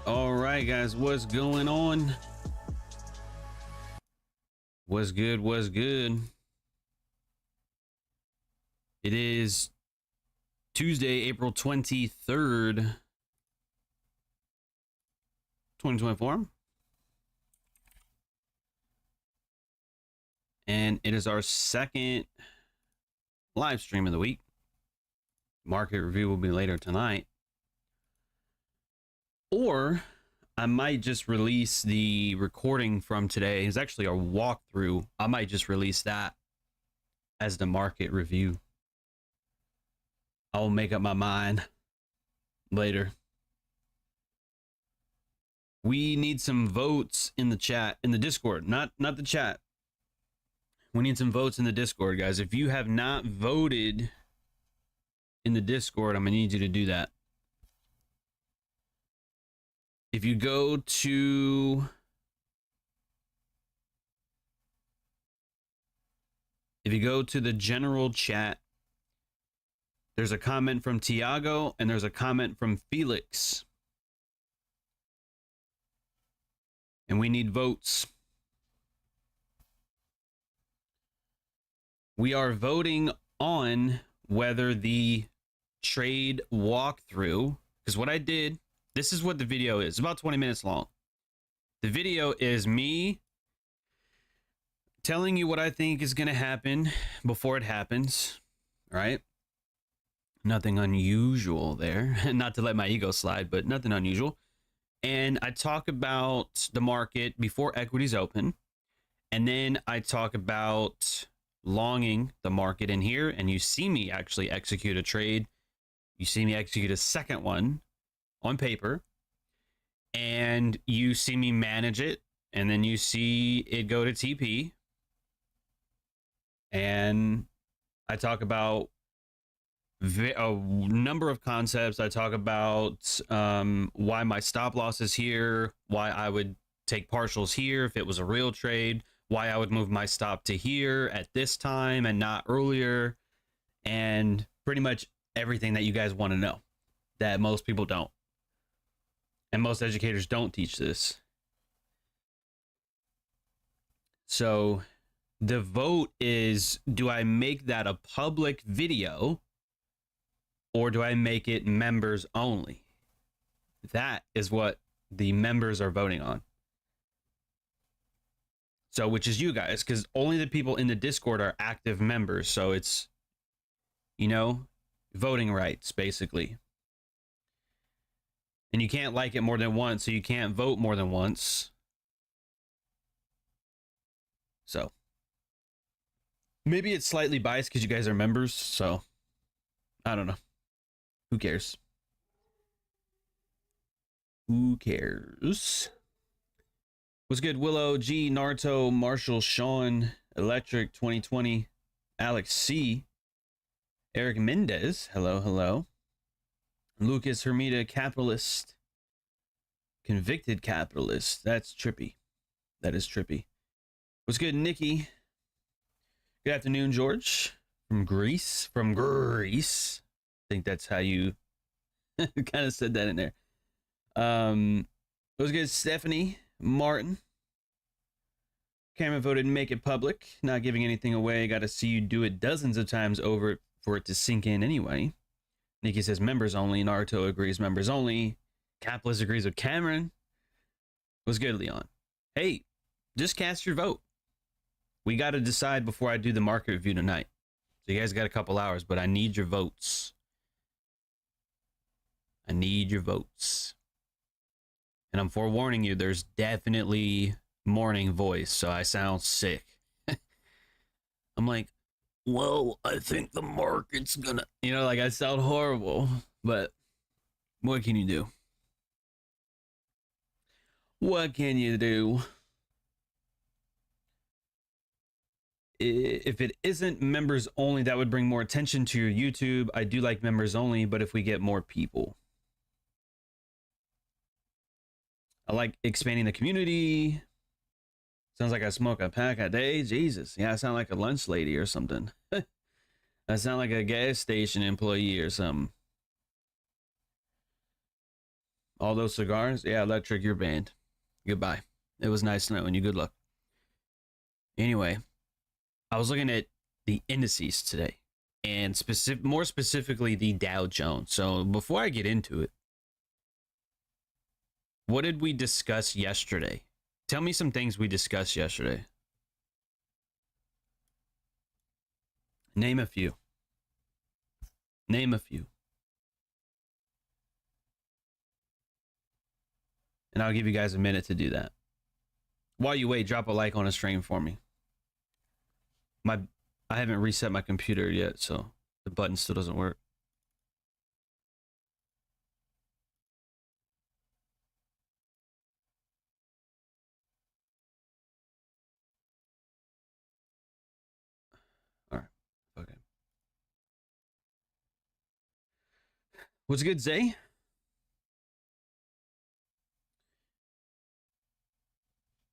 All right, guys, what's going on? What's good? What's good? It is Tuesday, April 23rd, 2024. And it is our second live stream of the week. Market review will be later tonight. Or I might just release the recording from today. It's actually a walkthrough. I might just release that as the market review. I'll make up my mind later. We need some votes in the chat, in the Discord, not the chat. We need some votes in the Discord, guys. If you have not voted in the Discord, I'm gonna need you to do that. If you go to If you go to the general chat, there's a comment from Tiago and there's a comment from Felix. And we need votes. We are voting on whether the trade walkthrough, because what I did, this is what the video is. It's about 20 minutes long. The video is me telling you what I think is going to happen before it happens, right? Nothing unusual there. Not to let my ego slide, but nothing unusual. And I talk about the market before equities open. And then I talk about longing the market in here. And you see me actually execute a trade. You see me execute a second one on paper. And you see me manage it. And then you see it go to TP. And I talk about a number of concepts. I talk about why my stop loss is here, why I would take partials here if it was a real trade, why I would move my stop to here at this time and not earlier, and pretty much everything that you guys want to know that most people don't. And most educators don't teach this. So the vote is, do I make that a public video or do I make it members only? That is what the members are voting on. So, which is you guys, because only the people in the Discord are active members. So it's, you know, voting rights, basically. And you can't like it more than once, so you can't vote more than once. So maybe it's slightly biased because you guys are members, so I don't know. Who cares? Who cares? What's good? Willow, G, Naruto, Marshall, Sean, Electric, 2020, Alex C, Eric Mendez, hello, hello. Lucas Hermida, capitalist, convicted capitalist. That's trippy. That is trippy. What's good, Nikki? Good afternoon, George. From Greece. From Greece. I think that's how you kind of said that in there. What's good, Stephanie Martin? Cameron voted make it public. Not giving anything away. Got to see you do it dozens of times over for it to sink in anyway. Nikki says members only. Naruto agrees members only. Capitalist agrees with Cameron. What's good, Leon? Hey, just cast your vote. We got to decide before I do the market review tonight. So you guys got a couple hours, but I need your votes. I need your votes. And I'm forewarning you, there's definitely morning voice, so I sound sick. I'm like, well, I think the market's gonna, you know, like I sound horrible, but what can you do? What can you do? If it isn't members only, that would bring more attention to your YouTube. I do like members only, but if we get more people, I like expanding the community. Sounds like I smoke a pack a day. Jesus. Yeah, I sound like a lunch lady or something. I sound like a gas station employee or something. All those cigars? Yeah, Electric, you're banned. Goodbye. It was nice knowing you. Good luck. Anyway, I was looking at the indices today, and more specifically the Dow Jones. So before I get into it, what did we discuss yesterday? Tell me some things we discussed yesterday. Name a few. Name a few. And I'll give you guys a minute to do that. While you wait, drop a like on a stream for me. I haven't reset my computer yet, so the button still doesn't work. All right. Okay. What's good, Zay?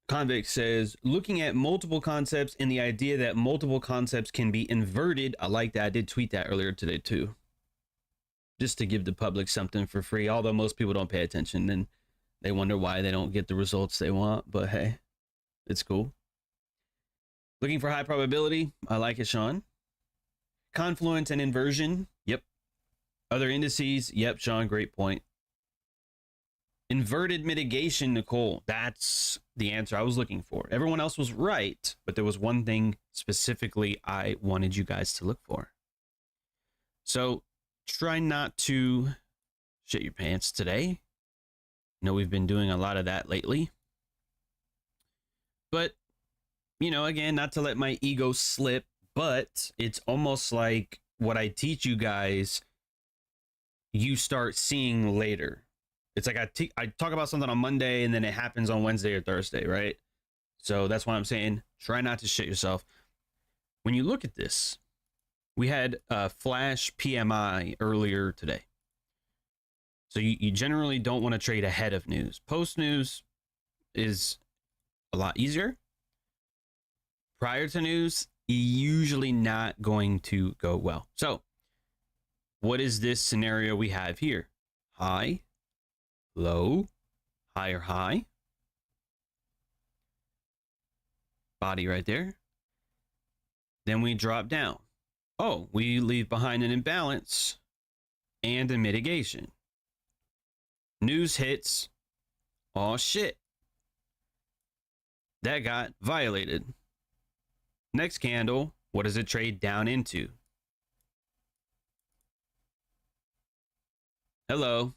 Convict says, looking at multiple concepts and the idea that multiple concepts can be inverted. I like that. I did tweet that earlier today too. Just to give the public something for free. Although most people don't pay attention and they wonder why they don't get the results they want. But hey, it's cool. Looking for high probability. I like it, Sean. Confluence and inversion. Yep. Other indices. Yep, Sean, great point. Inverted mitigation, Nicole. That's the answer I was looking for. Everyone else was right, but there was one thing specifically I wanted you guys to look for. So try not to shit your pants today. I know we've been doing a lot of that lately. But, you know, again, not to let my ego slip, but it's almost like what I teach you guys, you start seeing later. It's like I talk about something on Monday and then it happens on Wednesday or Thursday, right? So that's why I'm saying try not to shit yourself. When you look at this, we had a flash PMI earlier today. So you generally don't want to trade ahead of news. Post news is a lot easier. Prior to news, usually not going to go well. So what is this scenario we have here? High, low, higher high, body right there. Then we drop down. Oh, we leave behind an imbalance and a mitigation. News hits. Oh shit. That got violated. Next candle, what does it trade down into? Hello.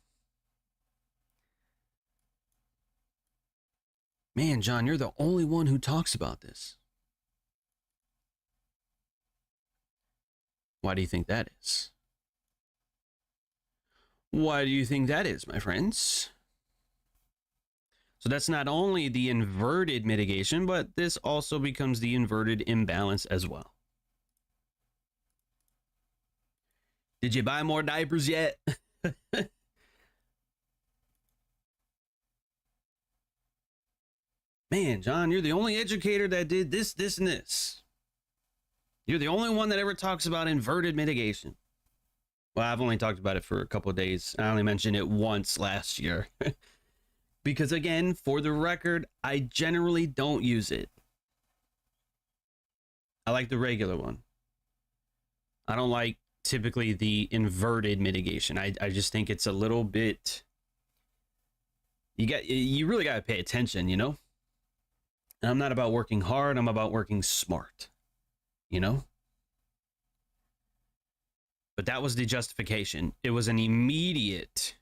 Man, John, you're the only one who talks about this. Why do you think that is? Why do you think that is, my friends? So that's not only the inverted mitigation, but this also becomes the inverted imbalance as well. Did you buy more diapers yet? Man, John, you're the only educator that did this, this, and this. You're the only one that ever talks about inverted mitigation. Well, I've only talked about it for a couple of days. I only mentioned it once last year. Because again, for the record, I generally don't use it. I like the regular one. I don't like typically the inverted mitigation. I just think it's a little bit... You really got to pay attention, you know? And I'm not about working hard. I'm about working smart, you know? But that was the justification. It was an immediate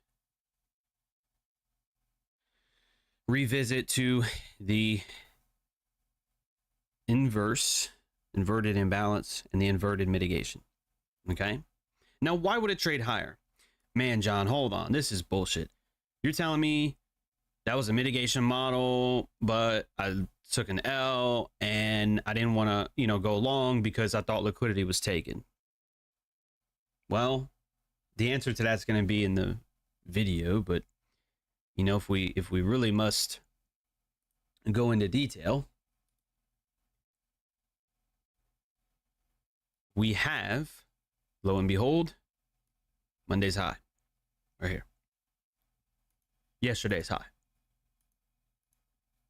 revisit to the inverted imbalance, and the inverted mitigation. Okay? Now, why would it trade higher? Man, John, hold on. This is bullshit. You're telling me that was a mitigation model, but I took an L and I didn't want to, go long because I thought liquidity was taken. Well, the answer to that's going to be in the video, but if we really must go into detail, we have, lo and behold, Monday's high right here. Yesterday's high,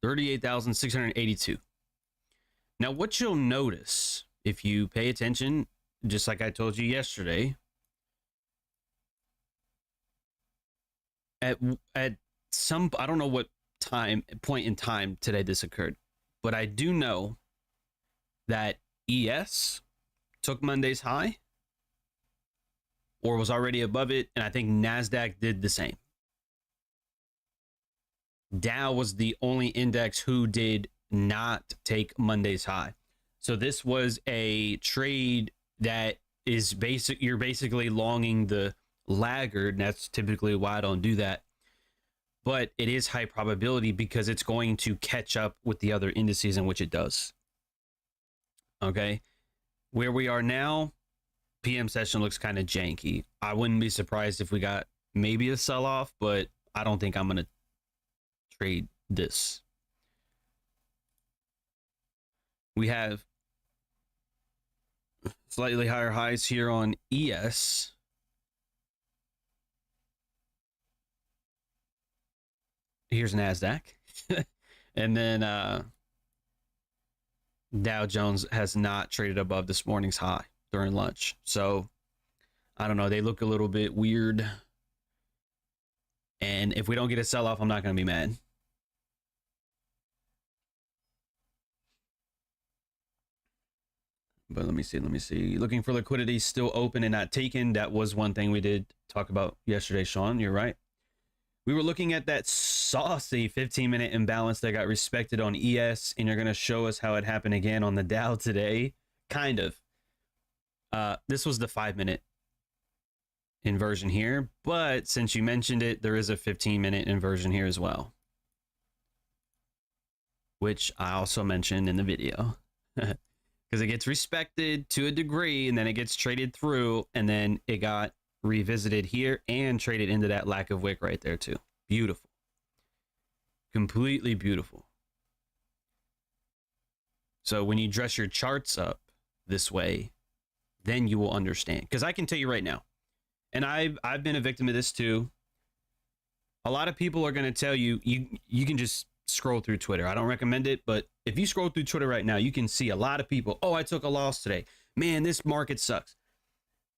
38,682. Now, what you'll notice if you pay attention, just like I told you yesterday, at some, I don't know what point in time today this occurred, but I do know that ES took Monday's high or was already above it, and I think Nasdaq did the same. Dow was the only index who did not take Monday's high. So this was a trade that is you're basically longing the laggard, and that's typically why I don't do that. But it is high probability because it's going to catch up with the other indices, in which it does. Okay, where we are now, PM session looks kind of janky. I wouldn't be surprised if we got maybe a sell-off, but I don't think I'm going to trade this. We have slightly higher highs here on ES. Here's Nasdaq. And then Dow Jones has not traded above this morning's high during lunch. So I don't know. They look a little bit weird. And if we don't get a sell-off, I'm not going to be mad. But let me see. Looking for liquidity, still open and not taken. That was one thing we did talk about yesterday, Sean. You're right. We were looking at that saucy 15-minute imbalance that got respected on ES, and you're going to show us how it happened again on the Dow today. Kind of. This was the 5-minute inversion here, but since you mentioned it, there is a 15-minute inversion here as well, which I also mentioned in the video. Because it gets respected to a degree, and then it gets traded through, and then it got revisited here and traded into that lack of wick right there too. Beautiful. Completely beautiful. So when you dress your charts up this way, then you will understand. Because I can tell you right now, and I've been a victim of this too. A lot of people are going to tell you, you can just scroll through Twitter. I don't recommend it, but if you scroll through Twitter right now, you can see a lot of people, oh, I took a loss today. Man, this market sucks.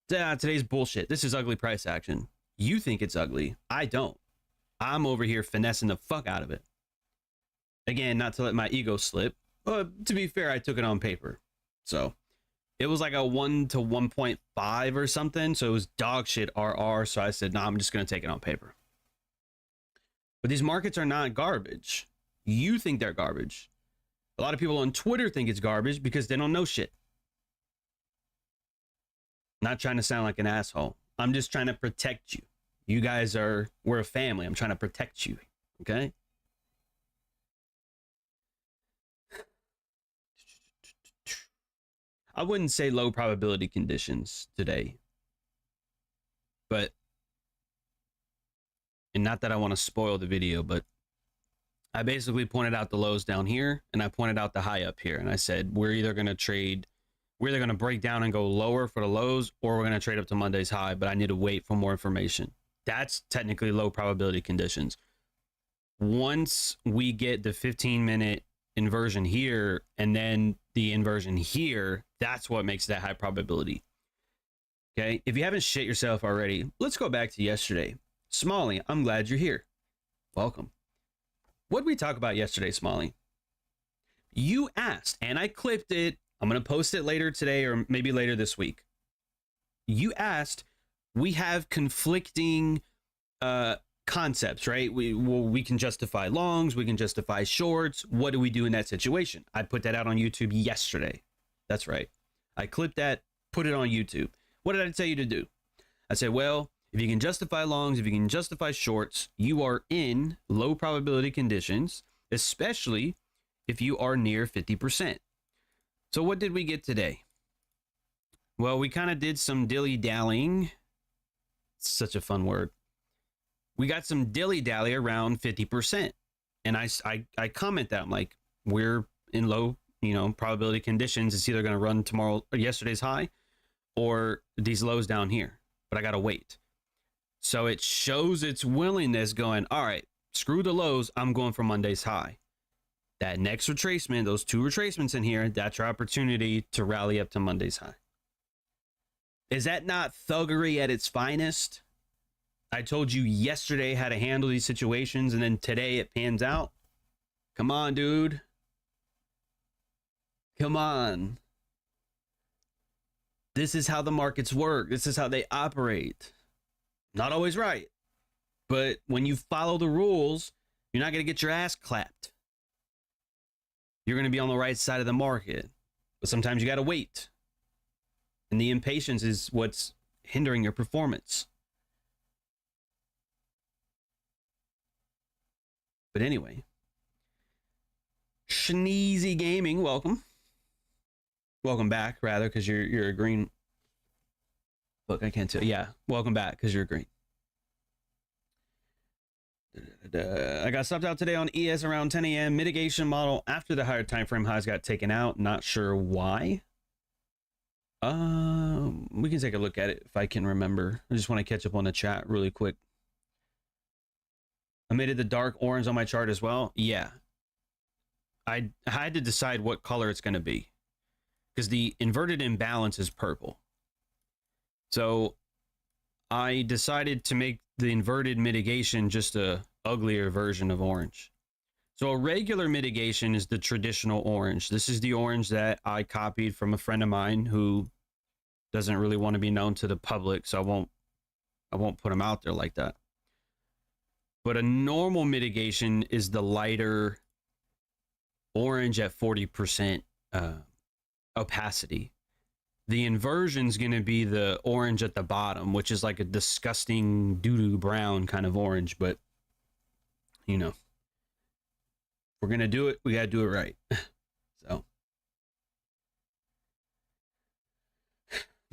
Today's bullshit. This is ugly price action. You think it's ugly. I don't. I'm over here finessing the fuck out of it. Again, not to let my ego slip, but to be fair, I took it on paper. So it was like a 1 to 1.5 or something. So it was dog shit RR. So I said, nah, I'm just going to take it on paper. But these markets are not garbage. You think they're garbage. A lot of people on Twitter think it's garbage because they don't know shit. Not trying to sound like an asshole. I'm just trying to protect you. You guys we're a family. I'm trying to protect you. Okay? I wouldn't say low probability conditions today. But, and not that I want to spoil the video, but I basically pointed out the lows down here and I pointed out the high up here. And I said, we're either going to break down and go lower for the lows, or we're going to trade up to Monday's high, but I need to wait for more information. That's technically low probability conditions. Once we get the 15-minute inversion here and then the inversion here, that's what makes that high probability. Okay, if you haven't shit yourself already, let's go back to yesterday. Smalley, I'm glad you're here. Welcome. What did we talk about yesterday, Smalley? You asked, and I clipped it. I'm going to post it later today or maybe later this week. You asked, we have conflicting concepts, right? We can justify longs, we can justify shorts. What do we do in that situation? I put that out on YouTube yesterday. That's right. I clipped that, put it on YouTube. What did I tell you to do? I said, well, if you can justify longs, if you can justify shorts, you are in low probability conditions, especially if you are near 50%. So what did we get today? Well, we kind of did some dilly-dallying. It's such a fun word. We got some dilly-dally around 50%. And I comment that. I'm like, we're in low, probability conditions. It's either going to run tomorrow or yesterday's high or these lows down here. But I got to wait. So it shows its willingness going, all right, screw the lows. I'm going for Monday's high. That next retracement, those two retracements in here, that's your opportunity to rally up to Monday's high. Is that not thuggery at its finest? I told you yesterday how to handle these situations, and then today it pans out. Come on, dude. Come on. This is how the markets work. This is how they operate. Not always right. But when you follow the rules, you're not going to get your ass clapped. You're going to be on the right side of the market. But sometimes you got to wait. And the impatience is what's hindering your performance. But anyway. Schneezy Gaming, welcome. Welcome back, rather, because you're a green. Look, I can't tell. Yeah, welcome back, because you're green. I got stopped out today on ES around 10 a.m. Mitigation model after the higher time frame highs got taken out. Not sure why. We can take a look at it if I can remember. I just want to catch up on the chat really quick. I made it the dark orange on my chart as well. Yeah. I had to decide what color it's going to be because the inverted imbalance is purple. So I decided to make the inverted mitigation just a uglier version of orange. So a regular mitigation is the traditional orange. This is the orange that I copied from a friend of mine who doesn't really want to be known to the public, so I won't put him out there like that. But a normal mitigation is the lighter orange at 40% opacity. The inversion is going to be the orange at the bottom, which is like a disgusting doo-doo brown kind of orange. But, you know, if we're going to do it, we got to do it right. So,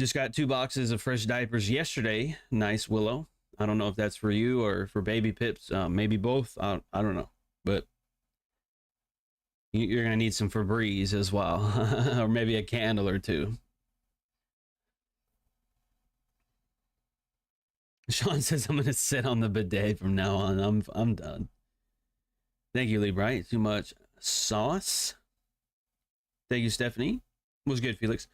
just got 2 boxes of fresh diapers yesterday. Nice, Willow. I don't know if that's for you or for baby Pips. Maybe both. I don't know. But you're going to need some Febreze as well. Or maybe a candle or two. Sean says I'm going to sit on the bidet from now on. I'm done. Thank you, Lee Bright. Too much sauce. Thank you, Stephanie. Was good, Felix.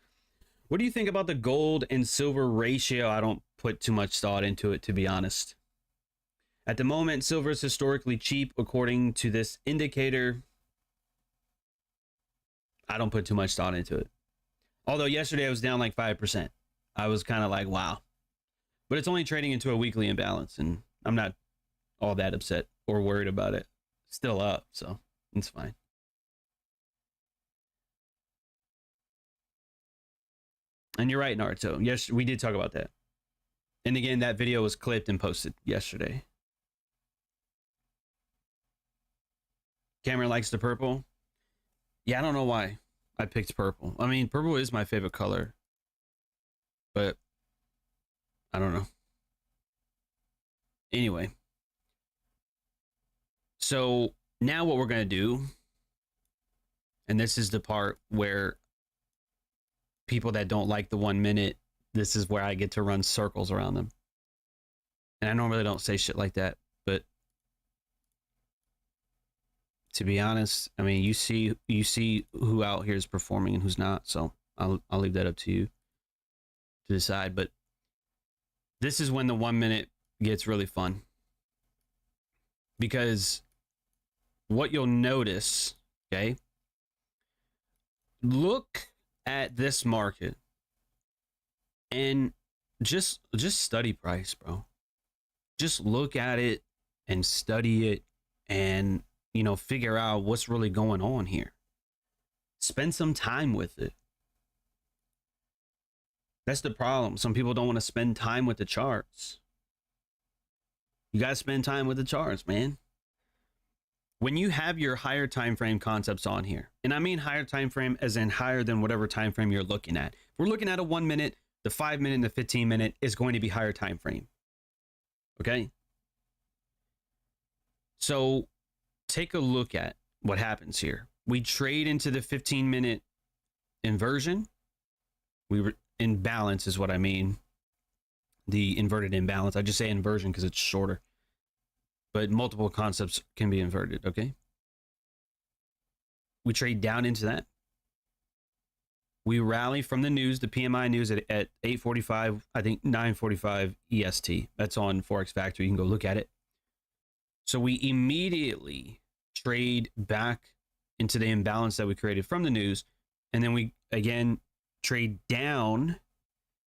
What do you think about the gold and silver ratio? I don't put too much thought into it, to be honest. At the moment, silver is historically cheap according to this indicator. I don't put too much thought into it. Although yesterday I was down like 5%. I was kind of like, wow. But it's only trading into a weekly imbalance, and I'm not all that upset or worried about it. Still up, so it's fine. And you're right, Naruto. Yes, we did talk about that. And again, that video was clipped and posted yesterday. Cameron likes the purple. Yeah, I don't know why I picked purple. I mean, purple is my favorite color. But I don't know. Anyway. So now what we're going to do, and this is the part where people that don't like the 1 minute, this is where I get to run circles around them. And I normally don't say shit like that, but to be honest, I mean, you see who out here is performing and who's not. So I'll leave that up to you to decide. But this is when the 1 minute gets really fun, because what you'll notice, okay, look at this market and just study price, bro. Just look at it and study it and, you know, figure out what's really going on here. Spend some time with it. That's the problem. Some people don't want to spend time with the charts. You got to spend time with the charts, man. When you have your higher time frame concepts on here, and I mean higher time frame as in higher than whatever time frame you're looking at. If we're looking at a 1 minute, the 5 minute, and the 15 minute is going to be higher time frame. Okay? So take a look at what happens here. We trade into the 15 minute inversion. We were imbalance is what I mean. The inverted imbalance. I just say inversion because it's shorter. But multiple concepts can be inverted, okay? We trade down into that. We rally from the news, the PMI news at 8:45, I think 9:45 EST. That's on Forex Factory. You can go look at it. So we immediately trade back into the imbalance that we created from the news. And then we, again, trade down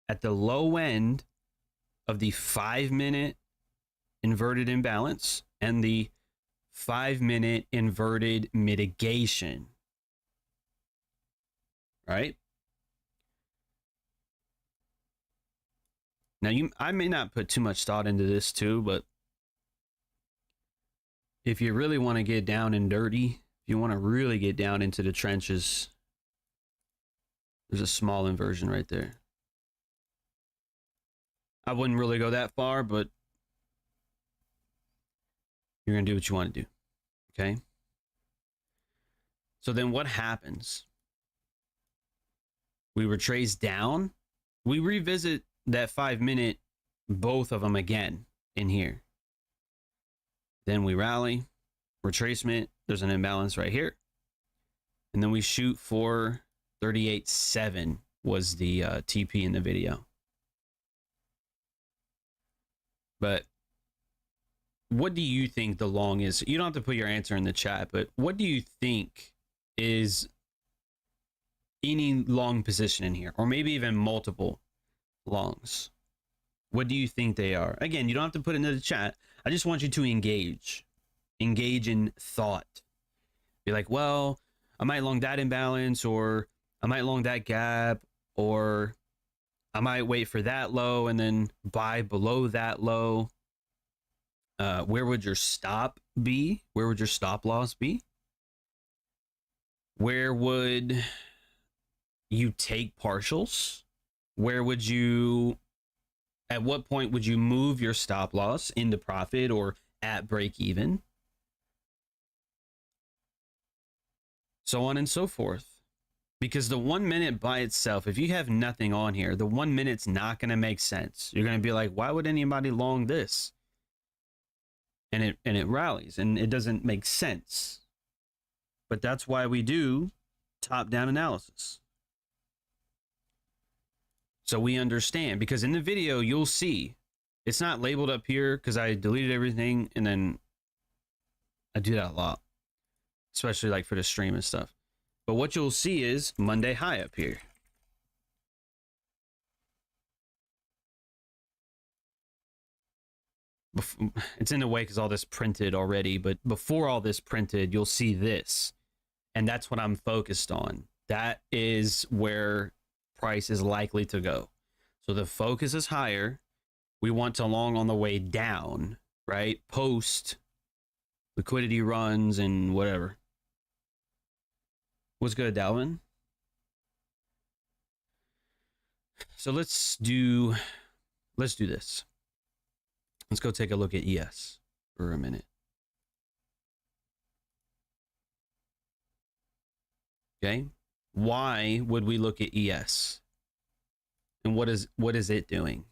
at the low end of the 5 minute inverted imbalance and the 5 minute inverted mitigation. Right? Now, I may not put too much thought into this too, but if you really want to get down and dirty, if you want to really get down into the trenches, there's a small inversion right there. I wouldn't really go that far, but You're going to do what you want to do. Okay. So then what happens? We retrace down. We revisit that 5-minute, both of them again in here. Then we rally, retracement. There's an imbalance right here. And then we shoot for 38.7 was the TP in the video. But what do you think the long is? You don't have to put your answer in the chat, but what do you think is any long position in here? Or maybe even multiple longs. What do you think they are? Again, you don't have to put it into the chat. I just want you to engage. Engage in thought. Be like, well, I might long that imbalance, or I might long that gap, or I might wait for that low and then buy below that low. Where would your stop be? Where would your stop loss be? Where would you take partials? Where would you, at what point would you move your stop loss into profit or at break even? So on and so forth. Because the 1 minute by itself, if you have nothing on here, the 1 minute's not going to make sense. You're going to be like, why would anybody long this? And it rallies and it doesn't make sense. But that's why we do top-down analysis. So we understand, because in the video you'll see it's not labeled up here because I deleted everything, and then I do that a lot, especially like for the stream and stuff. But what you'll see is Monday high up here. It's in the way because all this printed already, but before all this printed, you'll see this. And that's what I'm focused on. That is where price is likely to go. So the focus is higher. We want to long on the way down, right? Post liquidity runs and whatever. What's good, Dalvin? So let's do this. Let's go take a look at ES for a minute. Okay. Why would we look at ES? And what is it doing?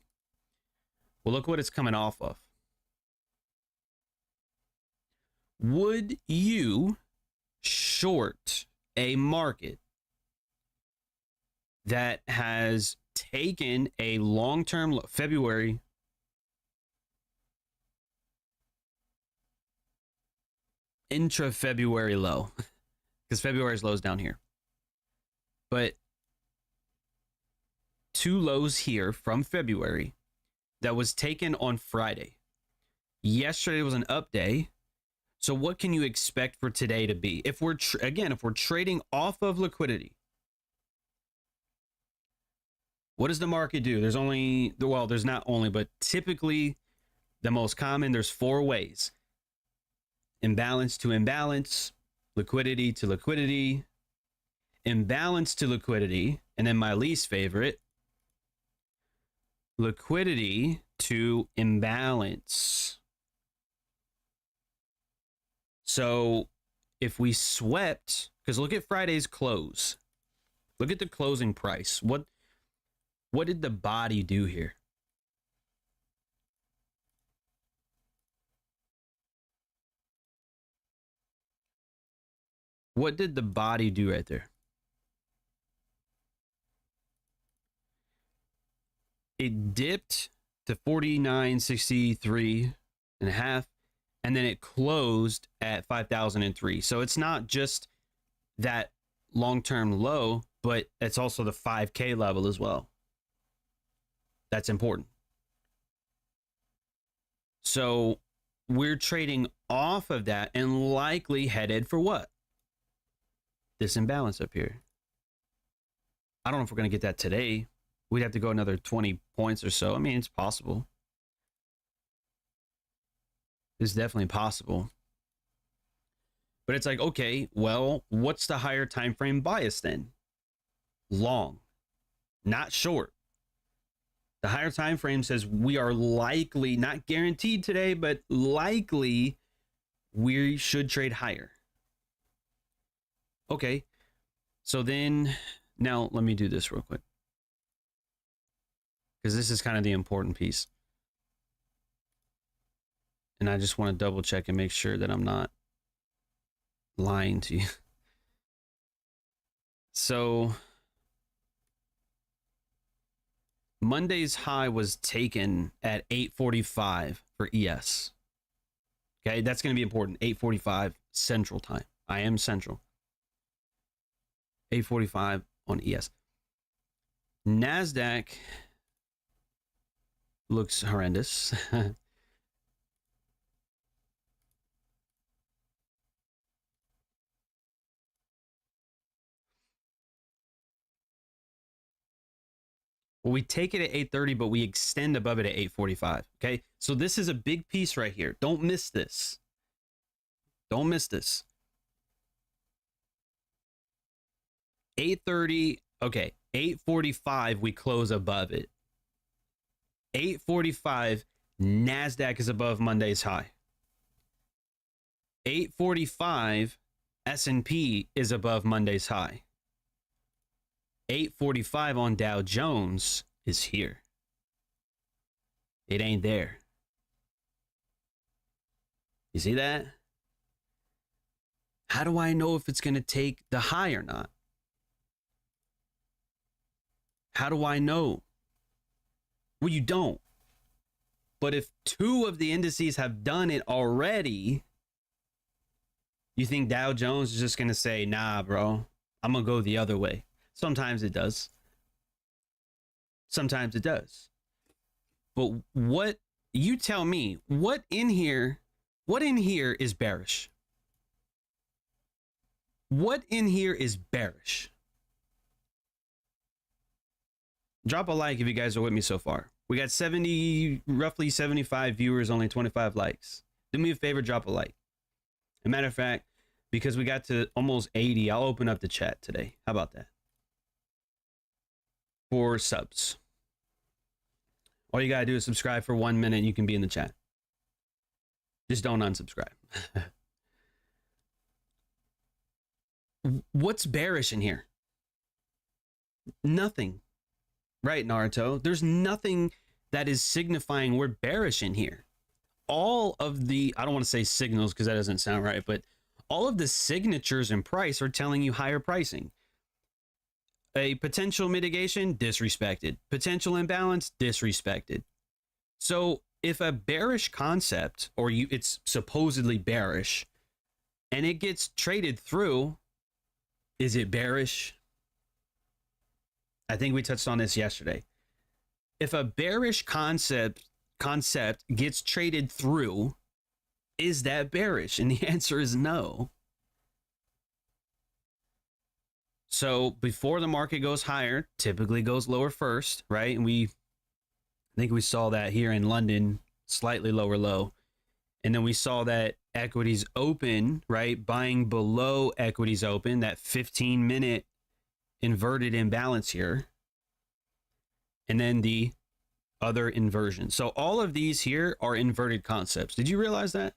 Well, look what it's coming off of. Would you short a market that has taken a long-term February intra-February low? Because February's lows down here. But two lows here from February that was taken on Friday. Yesterday was an up day. So what can you expect for today to be? If we're if we're trading off of liquidity, what does the market do? There's only, well, there's not only, but typically the most common, there's 4 ways. Imbalance to imbalance, liquidity to liquidity, imbalance to liquidity, and then my least favorite, liquidity to imbalance. So if we swept, because look at Friday's close. Look at the closing price. What did the body do here? What did the body do right there? It dipped to 49.63 and a half, and then it closed at 5,003. So it's not just that long-term low, but it's also the 5K level as well. That's important. So we're trading off of that and likely headed for what? This imbalance up here. I don't know if we're going to get that today. We'd have to go another 20 points or so. I mean, it's possible. It's definitely possible. But it's like, okay, well, what's the higher time frame bias then? Long, not short. The higher time frame says we are likely, not guaranteed today, but likely we should trade higher. Okay. So then, now let me do this real quick, because this is kind of the important piece. And I just want to double check and make sure that I'm not lying to you. So Monday's high was taken at 8:45 for ES. Okay, that's going to be important. 8:45 Central Time. I am Central. 8:45 on ES. Nasdaq looks horrendous. Well, we take it at 8:30, but we extend above it at 8:45. Okay, so this is a big piece right here. Don't miss this. Don't miss this. 8:30. Okay, 8:45. We close above it. 8:45. Nasdaq is above Monday's high. 8:45. S&P is above Monday's high. 8:45 on Dow Jones is here. It ain't there. You see that? How do I know if it's going to take the high or not? How do I know? Well, you don't. But if two of the indices have done it already, you think Dow Jones is just going to say, nah, bro, I'm going to go the other way. Sometimes it does. Sometimes it does. But what, you tell me, what in here is bearish? What in here is bearish? Drop a like if you guys are with me so far. We got roughly 75 viewers, only 25 likes. Do me a favor, drop a like. As a matter of fact, because we got to almost 80, I'll open up the chat today. How about that? For subs. All you gotta do is subscribe for 1 minute and you can be in the chat. Just don't unsubscribe. What's bearish in here? Nothing. Right, Naruto? There's nothing that is signifying we're bearish in here. All of the, I don't want to say signals because that doesn't sound right, but all of the signatures in price are telling you higher pricing. A potential mitigation, disrespected. Potential imbalance, disrespected. So if a bearish concept, or it's supposedly bearish, and it gets traded through, is it bearish? I think we touched on this yesterday. If a bearish concept gets traded through, is that bearish? And the answer is no. So before the market goes higher, typically goes lower first, right? And I think we saw that here in London, slightly lower low. And then we saw that equities open, right? Buying below equities open, that 15-minute inverted imbalance here. And then the other inversion. So all of these here are inverted concepts. Did you realize that?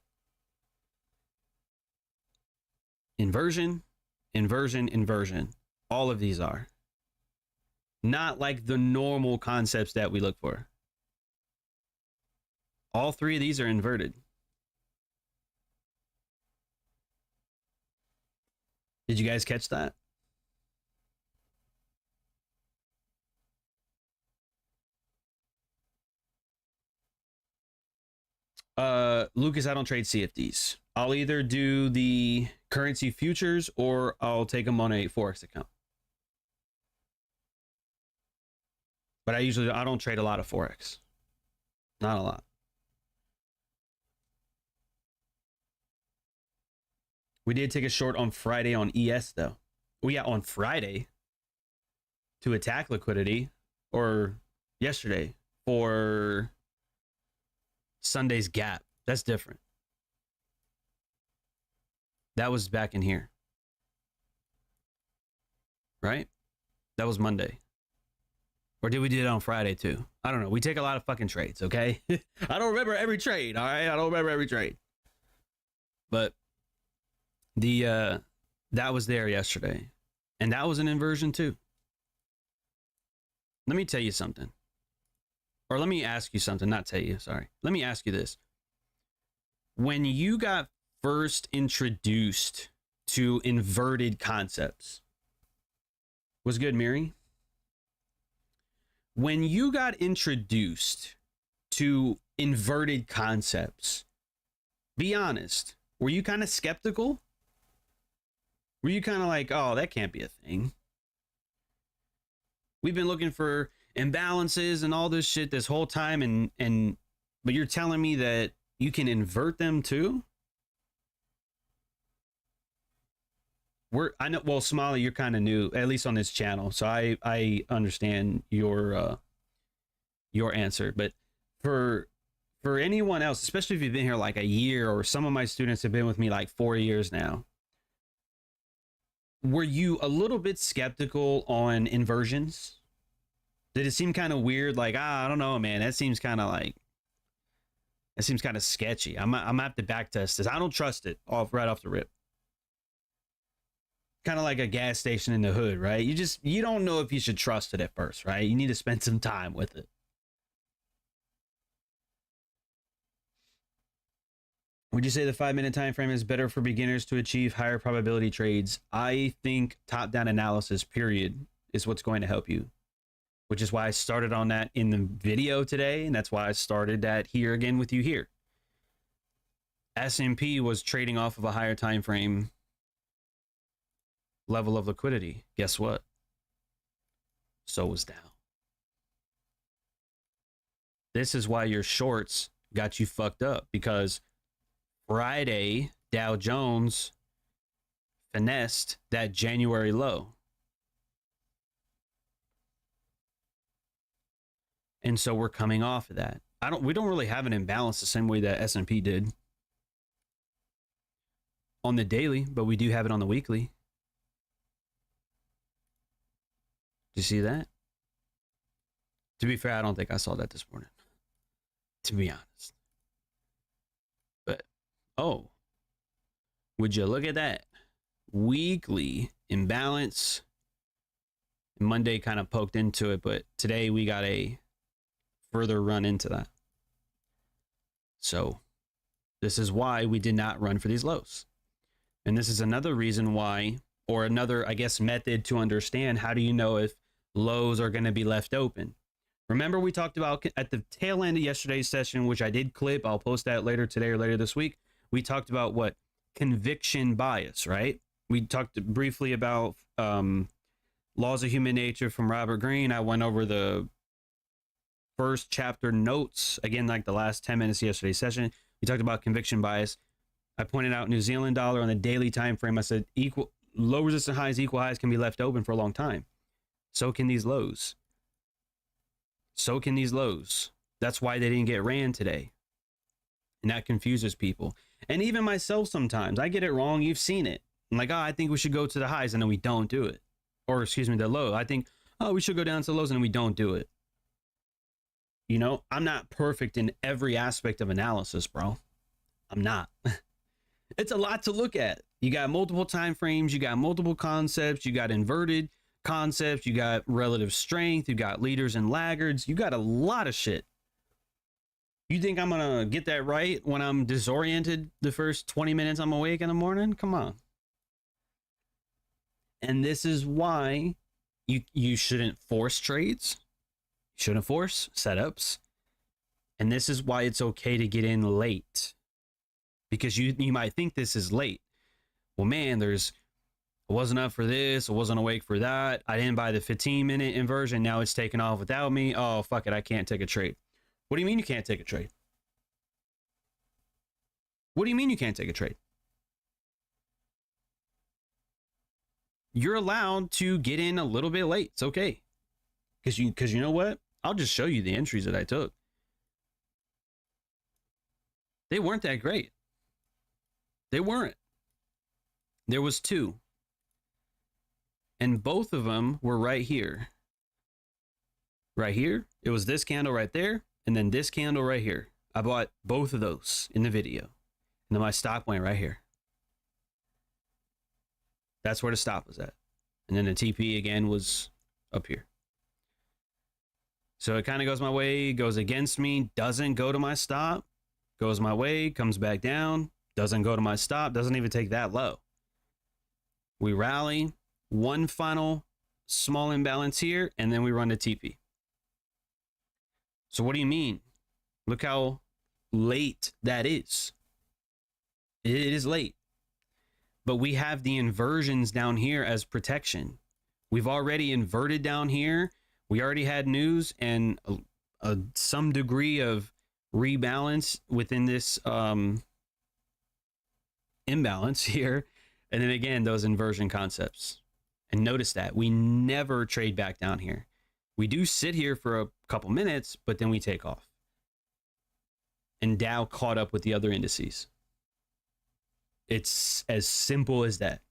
Inversion, inversion, inversion. All of these are not like the normal concepts that we look for. All three of these are inverted. Did you guys catch that? Lucas, I don't trade CFDs. I'll either do the currency futures or I'll take them on a Forex account. But I don't trade a lot of Forex. Not a lot. We did take a short on Friday on ES though. We got on Friday to attack liquidity, or yesterday for Sunday's gap. That's different. That was back in here. Right? That was Monday. Or did we do it on Friday too? I don't know. We take a lot of fucking trades, okay? I don't remember every trade, all right? I don't remember every trade. But the that was there yesterday, and that was an inversion too. Let me tell you something, or let me ask you something. Not tell you, sorry. Let me ask you this: when you got first introduced to inverted concepts, was good, Miri? When you got introduced to inverted concepts, be honest, were you kind of skeptical? Were you kind of like, oh, that can't be a thing? We've been looking for imbalances and all this shit this whole time, and but you're telling me that you can invert them too? I know, well, Smiley, you're kind of new, at least on this channel, so I understand your answer. But for anyone else, especially if you've been here like a year, or some of my students have been with me like 4 years now, were you a little bit skeptical on inversions? Did it seem kind of weird? Like, I don't know, man, that seems kind of sketchy. I'm gonna have to back test this. I don't trust it right off the rip. Kind of like a gas station in the hood, right? You don't know if you should trust it at first, right? You need to spend some time with it. Would you say the 5-minute time frame is better for beginners to achieve higher probability trades? I think top-down analysis, period, is what's going to help you, which is why I started on that in the video today, and that's why I started that here again with you here. S&P was trading off of a higher time frame level of liquidity. Guess what? So was Dow. This is why your shorts got you fucked up, because Friday Dow Jones finessed that January low. And so we're coming off of that. We don't really have an imbalance the same way that S&P did on the daily, but we do have it on the weekly. Do you see that? To be fair, I don't think I saw that this morning, to be honest. But, oh, would you look at that? Weekly imbalance. Monday kind of poked into it, but today we got a further run into that. So this is why we did not run for these lows. And this is another reason why, or another, I guess, method to understand how do you know if lows are going to be left open. Remember, we talked about at the tail end of yesterday's session, which I did clip, I'll post that later today or later this week. We talked about what? Conviction bias, right? We talked briefly about Laws of Human Nature from Robert Greene. I went over the first chapter notes, again, like the last 10 minutes of yesterday's session. We talked about conviction bias. I pointed out New Zealand dollar on the daily time frame. I said low resistance highs, equal highs can be left open for a long time. So can these lows. So can these lows. That's why they didn't get ran today. And that confuses people. And even myself sometimes, I get it wrong. You've seen it. I'm like, oh, I think we should go to the highs, and then we don't do it. Or excuse me, the low. I think, oh, we should go down to the lows, and then we don't do it. You know, I'm not perfect in every aspect of analysis, bro. I'm not. It's a lot to look at. You got multiple time frames, you got multiple concepts, you got inverted concepts, you got relative strength, you got leaders and laggards, you got a lot of shit. You think I'm gonna get that right when I'm disoriented the first 20 minutes I'm awake in the morning? Come on. And this is why you shouldn't force trades. You shouldn't force setups. And this is why it's okay to get in late. Because you might think this is late. Well, man, I wasn't up for this. I wasn't awake for that. I didn't buy the 15-minute inversion. Now it's taken off without me. Oh, fuck it. I can't take a trade. What do you mean you can't take a trade? What do you mean you can't take a trade? You're allowed to get in a little bit late. It's okay. Because you know what? I'll just show you the entries that I took. They weren't that great. They weren't. There was two. And both of them were right here. Right here. It was this candle right there. And then this candle right here. I bought both of those in the video. And then my stop went right here. That's where the stop was at. And then the TP again was up here. So it kind of goes my way, goes against me, doesn't go to my stop, goes my way, comes back down, doesn't go to my stop, doesn't even take that low. We rally, one final small imbalance here, and then we run to TP. So what do you mean? Look how late that is. It is late. But we have the inversions down here as protection. We've already inverted down here. We already had news and some degree of rebalance within this imbalance here. And then again, those inversion concepts. And notice that we never trade back down here. We do sit here for a couple minutes, but then we take off. And Dow caught up with the other indices. It's as simple as that.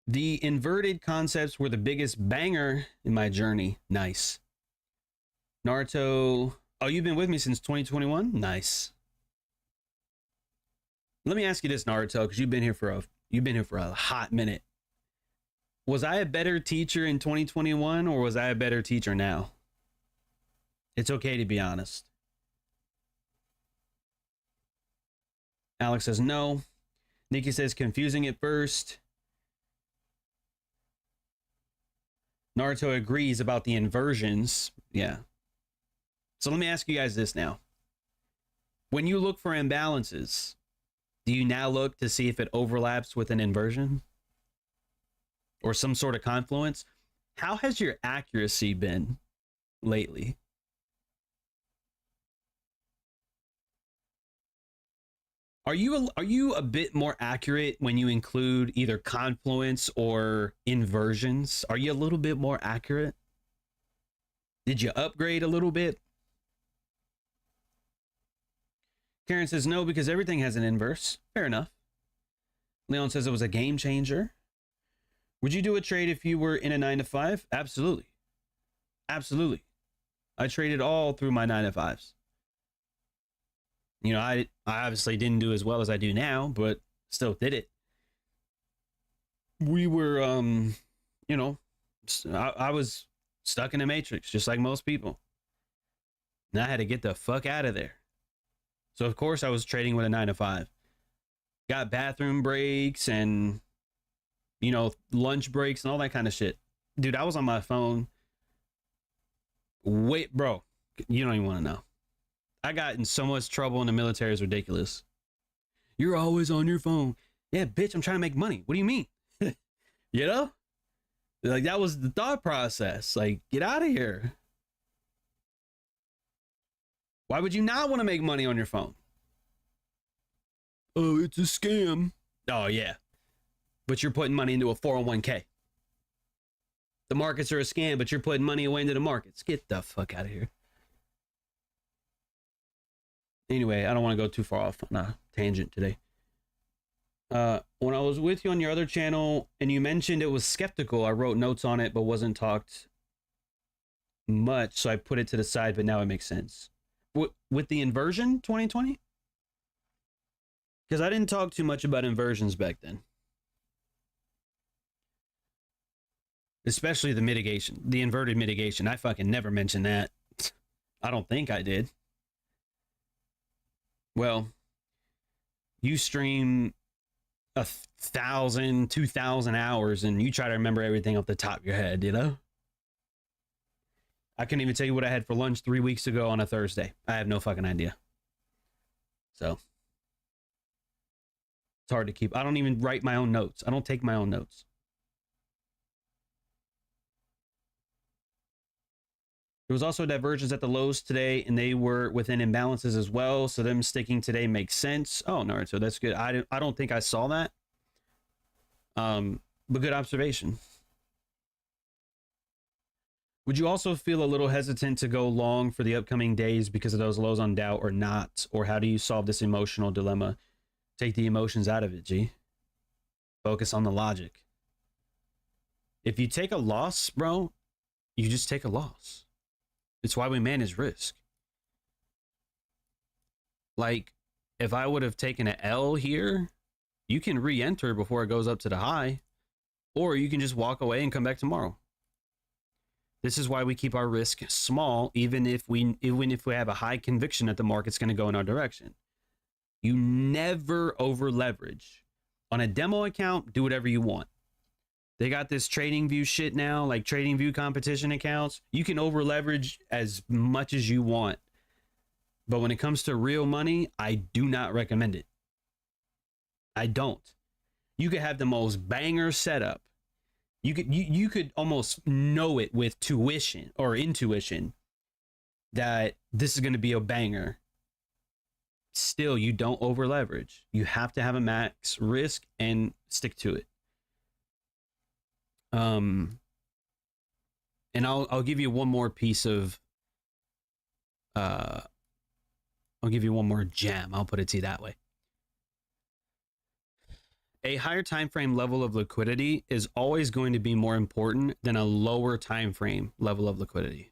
The inverted concepts were the biggest banger in my journey. Nice. Naruto. Oh, you've been with me since 2021? Nice. Let me ask you this, Naruto, because you've been here for a hot minute. Was I a better teacher in 2021 or was I a better teacher now? It's okay to be honest. Alex says no. Nikki says confusing at first. Naruto agrees about the inversions. Yeah. So let me ask you guys this now. When you look for imbalances, do you now look to see if it overlaps with an inversion or some sort of confluence? How has your accuracy been lately? Are you a bit more accurate when you include either confluence or inversions? Are you a little bit more accurate? Did you upgrade a little bit? Karen says no, because everything has an inverse. Fair enough. Leon says it was a game changer. Would you do a trade if you were in a 9-to-5? Absolutely. Absolutely. I traded all through my 9-to-5s. You know, I obviously didn't do as well as I do now, but still did it. We were, you know, I was stuck in a matrix, just like most people. And I had to get the fuck out of there. So, of course, I was trading with a 9-to-5. Got bathroom breaks and, you know, lunch breaks and all that kind of shit. Dude, I was on my phone. Wait, bro, you don't even want to know. I got in so much trouble in the military, it's ridiculous. You're always on your phone. Yeah, bitch, I'm trying to make money. What do you mean? You know? Like, that was the thought process. Like, get out of here. Why would you not want to make money on your phone? Oh, it's a scam. Oh, yeah. But you're putting money into a 401k. The markets are a scam, but you're putting money away into the markets. Get the fuck out of here. Anyway, I don't want to go too far off on a tangent today. When I was with you on your other channel and you mentioned it was skeptical, I wrote notes on it but wasn't talked much, so I put it to the side, but now it makes sense. With the inversion 2020? Because I didn't talk too much about inversions back then. Especially the mitigation, the inverted mitigation. I fucking never mentioned that. I don't think I did. Well, you stream 1,000, 2,000 hours and you try to remember everything off the top of your head, you know? I couldn't even tell you what I had for lunch 3 weeks ago on a Thursday. I have no fucking idea. So it's hard to keep. I don't even write my own notes. I don't take my own notes. There was also divergence at the lows today, and they were within imbalances as well. So them sticking today makes sense. Oh, Naruto, that's good. I don't think I saw that. But good observation. Would you also feel a little hesitant to go long for the upcoming days because of those lows on Dow or not? Or how do you solve this emotional dilemma? Take the emotions out of it, G. Focus on the logic. If you take a loss, bro, you just take a loss. It's why we manage risk. Like, if I would have taken an L here, you can re-enter before it goes up to the high, or you can just walk away and come back tomorrow. This is why we keep our risk small, even if we have a high conviction that the market's going to go in our direction. You never over leverage. On a demo account, do whatever you want. They got this trading view shit now, like trading view competition accounts. You can over leverage as much as you want. But when it comes to real money, I do not recommend it. I don't. You could have the most banger setup. You could almost know it with tuition or intuition that this is going to be a banger. Still, you don't over leverage. You have to have a max risk and stick to it. And I'll give you one more piece of I'll give you one more gem. I'll put it to you that way. A higher time frame level of liquidity is always going to be more important than a lower time frame level of liquidity.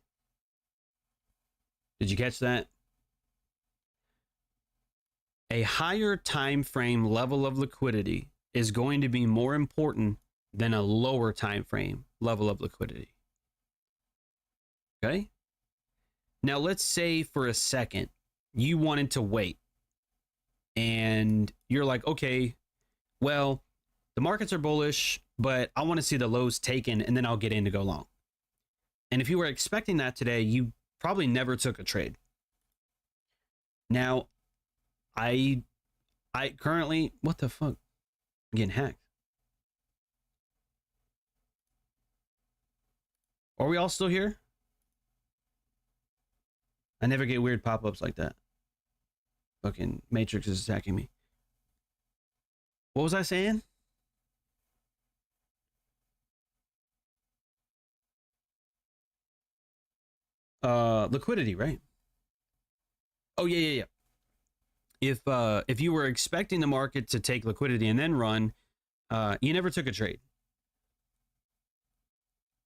Did you catch that? A higher time frame level of liquidity is going to be more important than a lower time frame level of liquidity. Okay? Now let's say for a second you wanted to wait and you're like, okay, well, the markets are bullish, but I want to see the lows taken and then I'll get in to go long. And if you were expecting that today, you probably never took a trade. Now, I currently, what the fuck? I'm getting hacked. Are we all still here? I never get weird pop-ups like that. Fucking Matrix is attacking me. What was I saying? Liquidity, right? Oh, yeah. If you were expecting the market to take liquidity and then run, you never took a trade.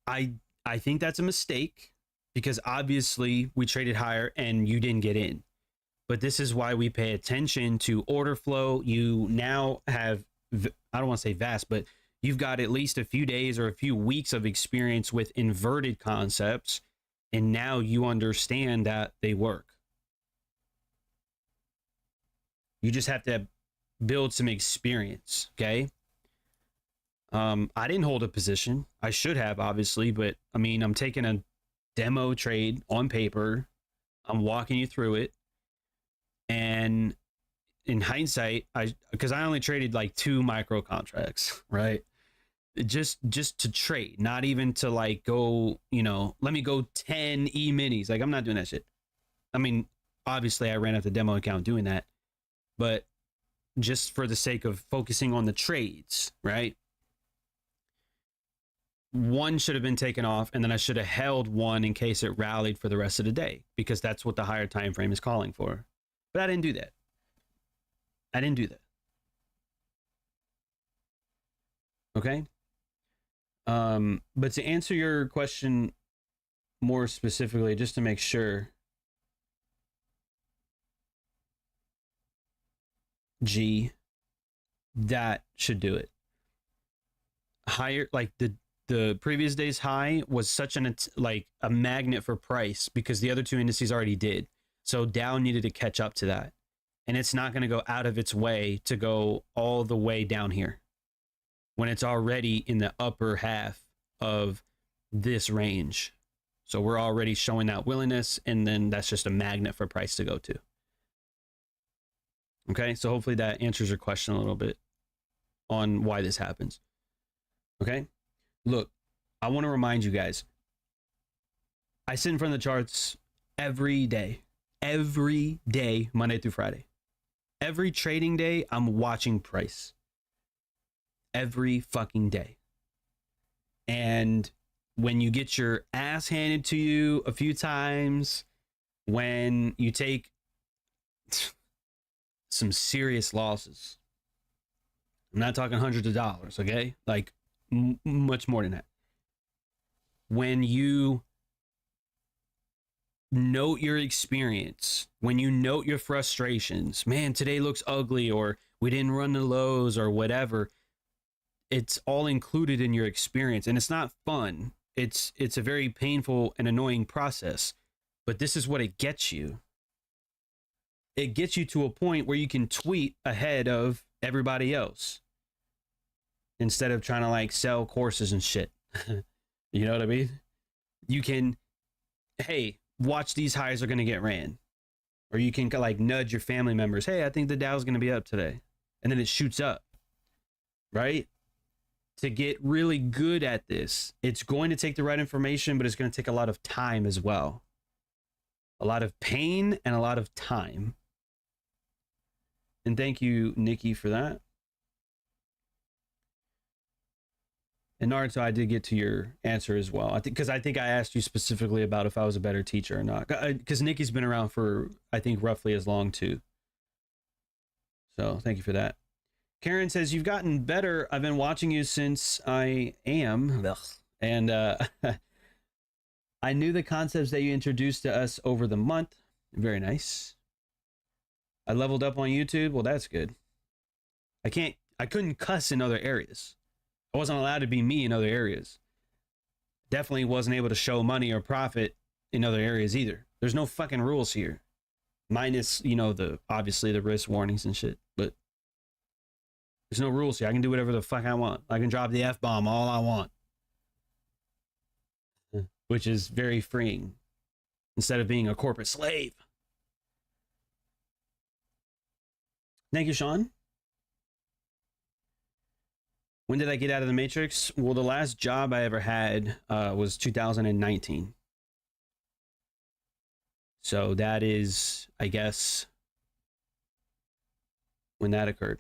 I think that's a mistake because obviously we traded higher and you didn't get in. But this is why we pay attention to order flow. You now have, I don't want to say vast, but you've got at least a few days or a few weeks of experience with inverted concepts. And now you understand that they work. You just have to build some experience, okay? I didn't hold a position. I should have, obviously, but I mean, I'm taking a demo trade on paper. I'm walking you through it. And in hindsight, because I only traded like 2 micro contracts, right? Just to trade, not even to like go, you know, let me go 10 E-minis. Like, I'm not doing that shit. I mean, obviously I ran out the demo account doing that, but just for the sake of focusing on the trades, right? One should have been taken off, and then I should have held one in case it rallied for the rest of the day, because that's what the higher time frame is calling for. But I didn't do that. Okay? But to answer your question more specifically, just to make sure, G, that should do it. Higher, like the previous day's high was such like a magnet for price because the other 2 indices already did. So Dow needed to catch up to that. And it's not going to go out of its way to go all the way down here when it's already in the upper half of this range. So we're already showing that willingness, and then that's just a magnet for price to go to. Okay, so hopefully that answers your question a little bit on why this happens. Okay, look, I want to remind you guys, I sit in front of the charts every day, Monday through Friday. Every trading day, I'm watching price. Every fucking day. And when you get your ass handed to you a few times, when you take some serious losses, I'm not talking hundreds of dollars, okay? Like much more than that. When you note your experience, when you note your frustrations, man, today looks ugly, or we didn't run the lows, or whatever, it's all included in your experience, and it's not fun. It's a very painful and annoying process, but this is what it gets you. It gets you to a point where you can tweet ahead of everybody else instead of trying to like sell courses and shit. You know what I mean? You can, hey, watch, these highs are going to get ran. Or you can like nudge your family members. Hey, I think the Dow's going to be up today. And then it shoots up, right? To get really good at this, it's going to take the right information, but it's going to take a lot of time as well. A lot of pain and a lot of time. And thank you, Nikki, for that. And Naruto, I did get to your answer as well. I think because I asked you specifically about if I was a better teacher or not. Because Nikki's been around for, I think, roughly as long too. So thank you for that. Karen says, you've gotten better. I've been watching you since I am. And I knew the concepts that you introduced to us over the month. Very nice. I leveled up on YouTube. Well, that's good. I couldn't cuss in other areas. I wasn't allowed to be me in other areas. Definitely wasn't able to show money or profit in other areas either. There's no fucking rules here. Minus, you know, obviously the risk warnings and shit, but there's no rules here. I can do whatever the fuck I want. I can drop the F-bomb all I want. Which is very freeing. Instead of being a corporate slave. Thank you, Sean. When did I get out of the Matrix? Well, the last job I ever had was 2019. So that is, I guess, when that occurred.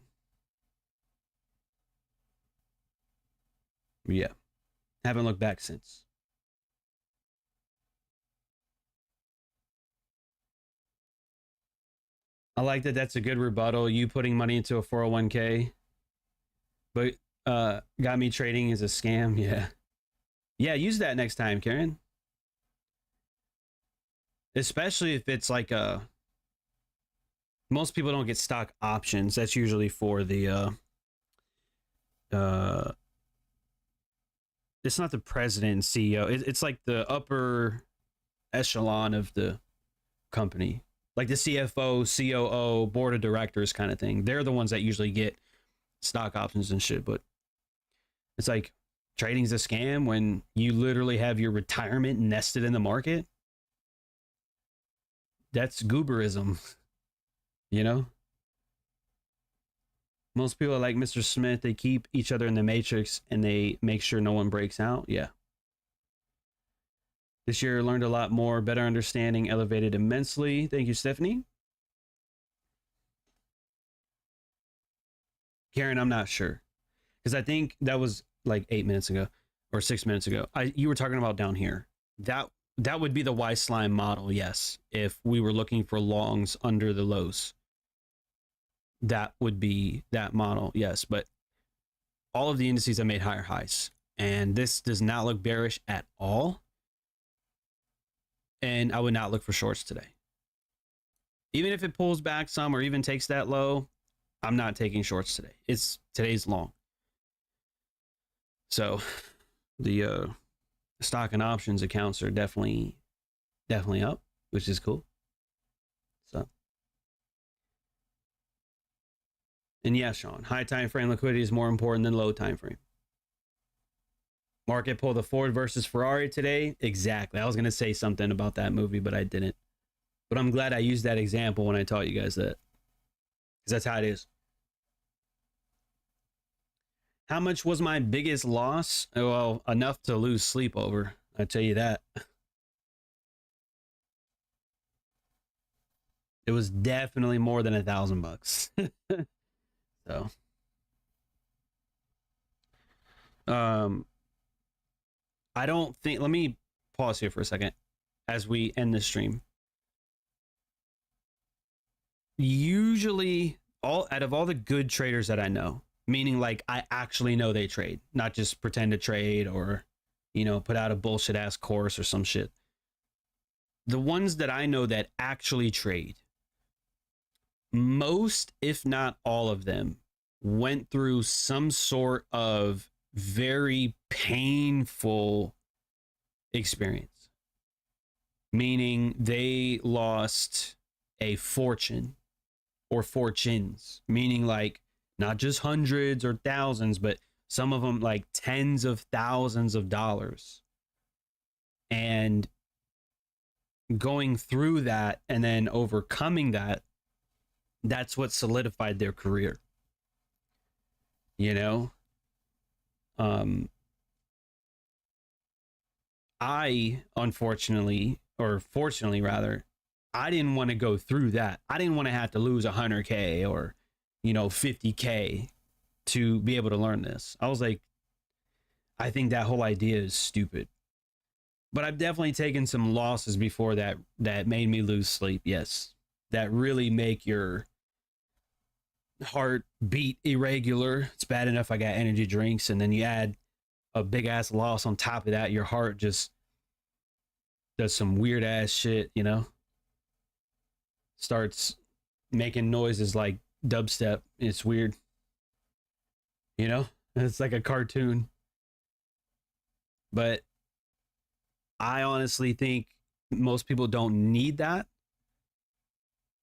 Yeah. Haven't looked back since. I like that. That's a good rebuttal. You putting money into a 401k, but got me trading is a scam. Yeah. Yeah, use that next time, Karen. Especially if it's like most people don't get stock options. That's usually for the it's not the president and CEO. It's like the upper echelon of the company. Like the CFO, COO, board of directors kind of thing. They're the ones that usually get stock options and shit. But it's like trading's a scam when you literally have your retirement nested in the market. That's gooberism, you know? Most people are like Mr. Smith. They keep each other in the matrix and they make sure no one breaks out. Yeah. This year, learned a lot more, better understanding, elevated immensely. Thank you, Stephanie. Karen, I'm not sure. Because I think that was like 8 minutes ago or 6 minutes ago. You were talking about down here. That would be the Y slime model, yes. If we were looking for longs under the lows. That would be that model, yes. But all of the indices have made higher highs. And this does not look bearish at all. And I would not look for shorts today. Even if it pulls back some or even takes that low, I'm not taking shorts today. Today's long. So the stock and options accounts are definitely up, which is cool. So, and yeah, Sean, high time frame liquidity is more important than low time frame. Market pull the Ford versus Ferrari today. Exactly. I was going to say something about that movie, but I didn't. But I'm glad I used that example when I taught you guys that. Because that's how it is. How much was my biggest loss? Well, enough to lose sleep over. I tell you that. It was definitely more than $1,000. So. I don't think, let me pause here for a second as we end this stream. Usually, out of all the good traders that I know, meaning like I actually know they trade, not just pretend to trade or, you know, put out a bullshit ass course or some shit. the ones that I know that actually trade, most, if not all of them, went through some sort of very painful experience, meaning they lost a fortune or fortunes, meaning like not just hundreds or thousands, but some of them like tens of thousands of dollars. And going through that and then overcoming that, that's what solidified their career. You know, I unfortunately, or fortunately rather, I didn't want to go through that. I didn't want to have to lose 100K or, 50K to be able to learn this. I was like, I think that whole idea is stupid. But I've definitely taken some losses before that made me lose sleep. Yes, that really make your heart beat irregular. It's bad enough I got energy drinks, and then you add a big ass loss on top of that, your heart just does some weird ass shit, starts making noises like dubstep. It's weird, it's like a cartoon. But I honestly think most people don't need that.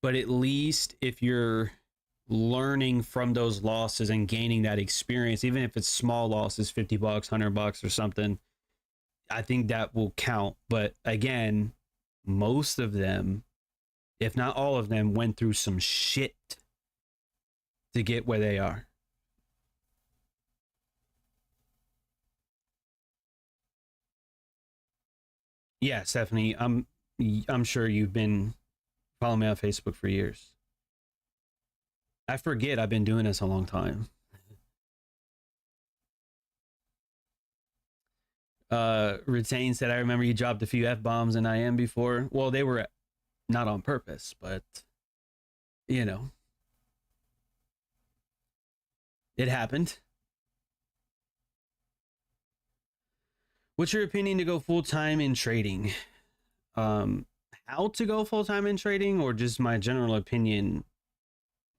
But at least if you're learning from those losses and gaining that experience, even if it's small losses, $50, $100 or something, I think that will count. But again, most of them, if not all of them, went through some shit to get where they are. Yeah, Stephanie, I'm sure you've been following me on Facebook for years. I forget I've been doing this a long time. Retain said, I remember you dropped a few F-bombs in IM before. Well, they were not on purpose, but it happened. What's your opinion to go full-time in trading? How to go full-time in trading, or just my general opinion?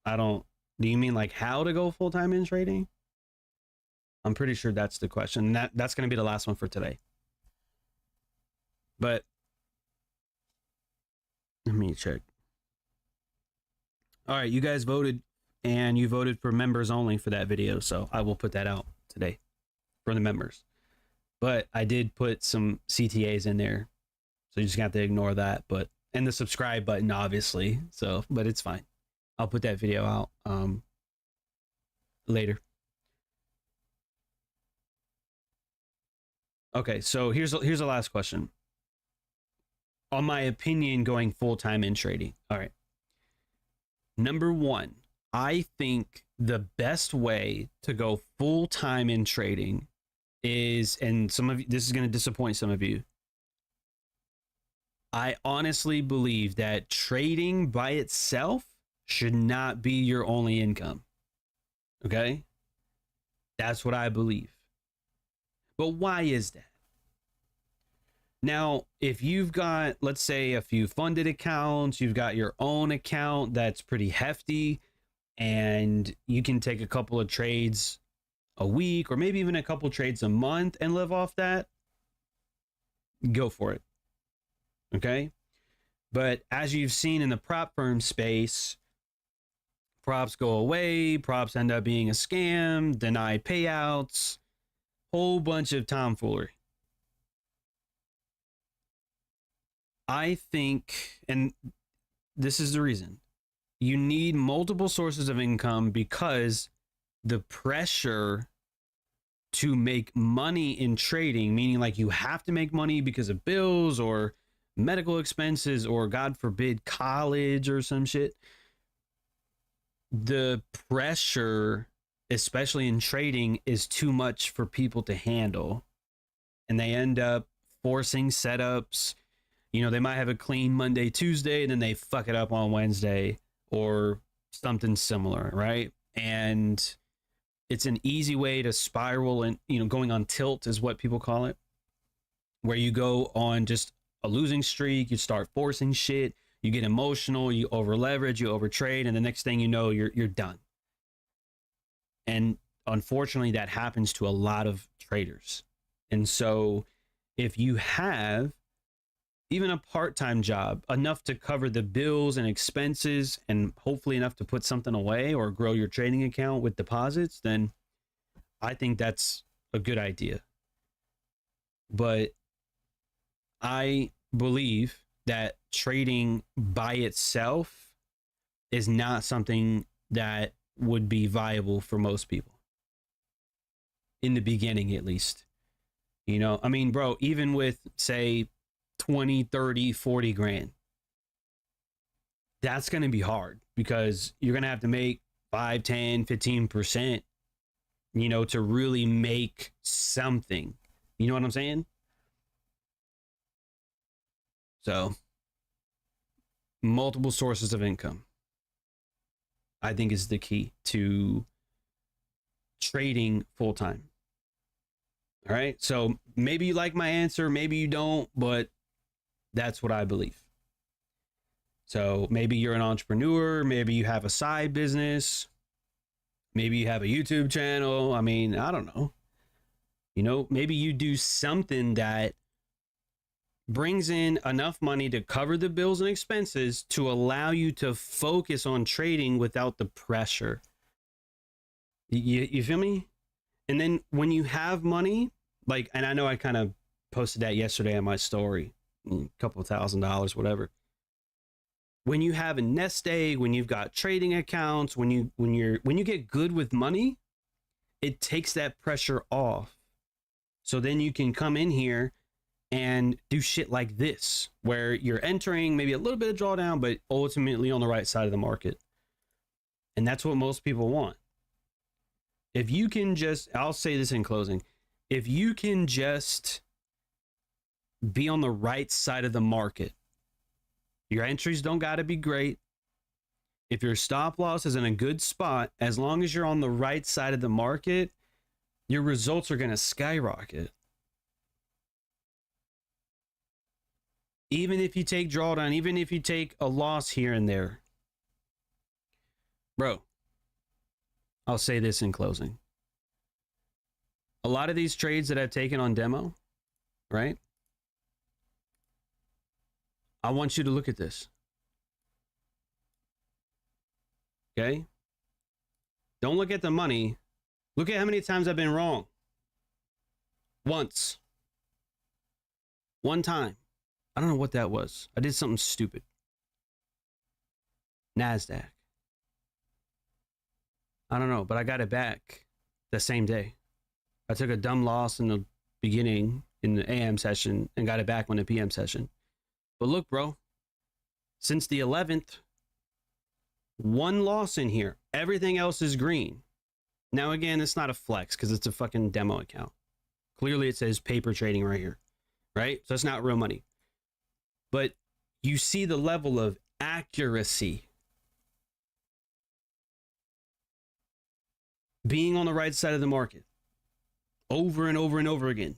Do you mean like how to go full-time in trading? I'm pretty sure that's the question. That's going to be the last one for today. But let me check. All right, you guys voted, and you voted for members only for that video, so I will put that out today for the members. But I did put some CTAs in there, so you just got to ignore that. But and the subscribe button, obviously. So, but it's fine. I'll put that video out later. Okay, so here's the last question. On my opinion, going full-time in trading. All right. Number one, I think the best way to go full-time in trading is, and some of you, this is going to disappoint some of you, I honestly believe that trading by itself should not be your only income. Okay? That's what I believe. But why is that? Now, if you've got, let's say, a few funded accounts, you've got your own account that's pretty hefty, and you can take a couple of trades a week, or maybe even a couple trades a month and live off that, go for it. Okay? But as you've seen in the prop firm space, props go away, props end up being a scam, denied payouts, whole bunch of tomfoolery. I think, and this is the reason, you need multiple sources of income, because the pressure to make money in trading, meaning like you have to make money because of bills or medical expenses or, God forbid, college or some shit. The pressure, especially in trading, is too much for people to handle. And they end up forcing setups. They might have a clean Monday, Tuesday, and then they fuck it up on Wednesday or something similar, right? And it's an easy way to spiral, and going on tilt is what people call it, where you go on just a losing streak, you start forcing shit, you get emotional, you over leverage, you over trade, and the next thing you know, you're done. And unfortunately, that happens to a lot of traders. And so if you have even a part-time job, enough to cover the bills and expenses, and hopefully enough to put something away or grow your trading account with deposits, then I think that's a good idea. But I believe that trading by itself is not something that would be viable for most people. In the beginning, at least. You know, I mean, bro, even with, say, 20, 30, 40 grand, that's going to be hard because you're going to have to make 5, 10, 15%, you know, to really make something. You know what I'm saying? So, multiple sources of income, I think, is the key to trading full time. All right. So maybe you like my answer, maybe you don't, but that's what I believe. So maybe you're an entrepreneur, maybe you have a side business, maybe you have a YouTube channel. I mean, I don't know. You know, maybe you do something that brings in enough money to cover the bills and expenses to allow you to focus on trading without the pressure. You feel me? And then when you have money, like, and I know I kind of posted that yesterday on my story, a couple $1,000s, whatever. When you have a nest egg, when you've got trading accounts, when you get good with money, it takes that pressure off. So then you can come in here and do shit like this, where you're entering maybe a little bit of drawdown, but ultimately on the right side of the market. And that's what most people want. If you can just, I'll say this in closing, if you can just be on the right side of the market, your entries don't got to be great. If your stop loss is in a good spot, as long as you're on the right side of the market, your results are going to skyrocket. Even if you take drawdown, even if you take a loss here and there. Bro, I'll say this in closing. A lot of these trades that I've taken on demo, right? I want you to look at this. Okay? Don't look at the money. Look at how many times I've been wrong. Once. One time. I don't know what that was. I did something stupid. Nasdaq. I don't know, but I got it back the same day. I took a dumb loss in the beginning in the AM session and got it back on the PM session. But look, bro, since the 11th, one loss in here. Everything else is green. Now, again, it's not a flex because it's a fucking demo account. Clearly, it says paper trading right here, right? So it's not real money. But you see the level of accuracy. Being on the right side of the market over and over and over again.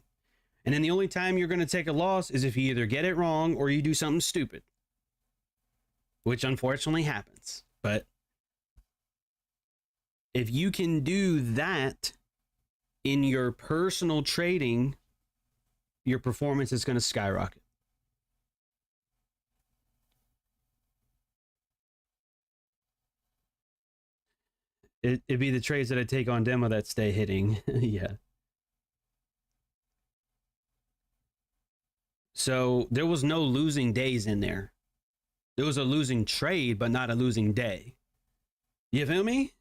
And then the only time you're going to take a loss is if you either get it wrong or you do something stupid, which unfortunately happens. But if you can do that in your personal trading, your performance is going to skyrocket. It'd be the trades that I take on demo that stay hitting. Yeah. So there was no losing days in there. There was a losing trade, but not a losing day. You feel me?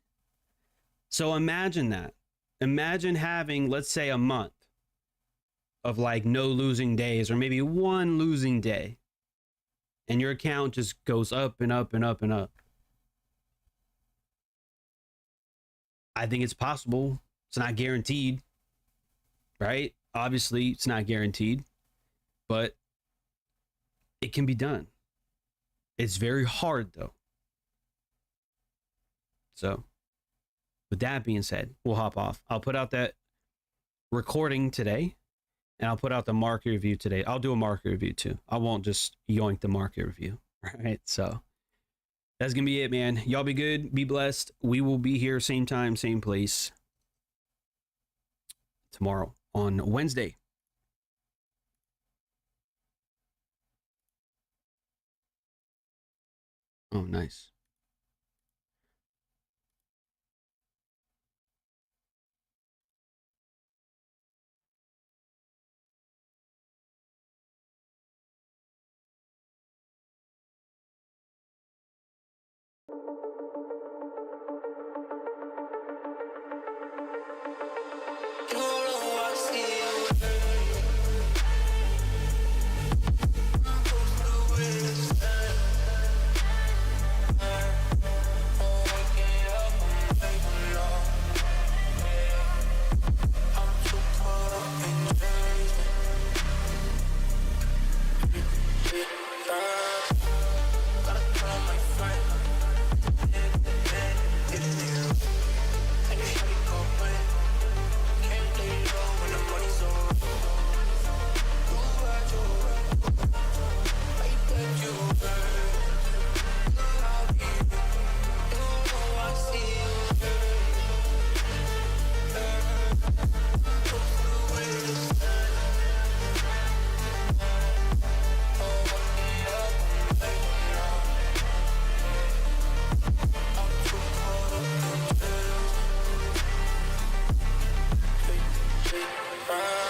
So imagine that. Imagine having, let's say, a month of like no losing days, or maybe one losing day, and your account just goes up and up and up and up. I think it's possible. It's not guaranteed, right? Obviously, it's not guaranteed, but it can be done. It's very hard, though. So, with that being said, we'll hop off. I'll put out that recording today, And I'll put out the market review today. I'll do a market review too. I won't just yoink the market review. Right. So that's going to be it, man. Y'all be good. Be blessed. We will be here same time, same place tomorrow on Wednesday. Oh, nice. Bye.